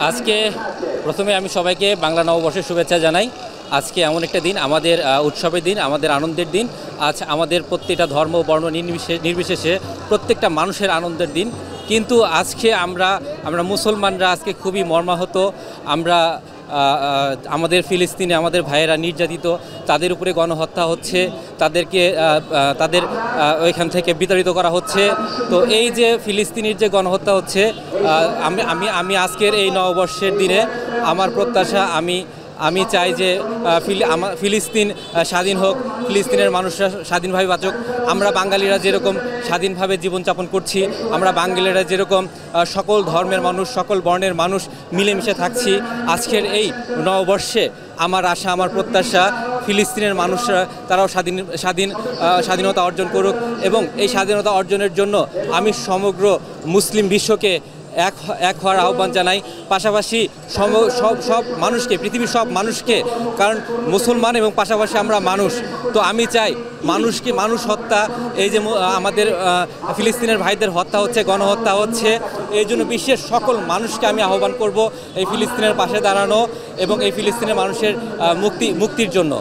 আজকে প্রথমে আমি সবাইকে বাংলা নববর্ষের শুভেচ্ছা জানাই। আজকে এমন একটা দিন, আমাদের উৎসবের দিন, আমাদের আনন্দের দিন। আজ আমাদের প্রত্যেকটা ধর্ম বর্ণ নির্বিশেষে প্রত্যেকটা মানুষের আনন্দের দিন। কিন্তু আজকে আমরা মুসলমানরা আজকে খুবই মর্মাহত। আমরা আমাদের ফিলিস্তিনে আমাদের ভাইয়েরা নির্যাতিত, তাদের উপরে গণহত্যা হচ্ছে, তাদেরকে তাদের ওইখান থেকে বিতাড়িত করা হচ্ছে। তো এই যে ফিলিস্তিনির যে গণহত্যা হচ্ছে, আমি আজকের এই নববর্ষের দিনে আমার প্রত্যাশা, আমি চাই যে ফিলিস্তিন স্বাধীন হোক, ফিলিস্তিনের মানুষরা স্বাধীনভাবে বাঁচুক। আমরা বাঙালিরা যেরকম স্বাধীনভাবে জীবনযাপন করছি, আমরা বাঙালিরা যেরকম সকল ধর্মের মানুষ, সকল বর্ণের মানুষ মিলেমিশে থাকছি, আজকের এই নববর্ষে আমার আশা, আমার প্রত্যাশা ফিলিস্তিনের মানুষরা তারাও স্বাধীনতা অর্জন করুক। এবং এই স্বাধীনতা অর্জনের জন্য আমি সমগ্র মুসলিম বিশ্বকে এক হওয়ার আহ্বান জানাই। পাশাপাশি সব মানুষকে, পৃথিবীর সব মানুষকে, কারণ মুসলমান এবং পাশাপাশি আমরা মানুষ। তো আমি চাই মানুষ হত্যা, এই যে আমাদের ফিলিস্তিনের ভাইদের হত্যা হচ্ছে, গণহত্যা হচ্ছে, এই জন্য বিশ্বের সকল মানুষকে আমি আহ্বান করব এই ফিলিস্তিনের পাশে দাঁড়ানো এবং এই ফিলিস্তিনের মানুষের মুক্তির জন্য।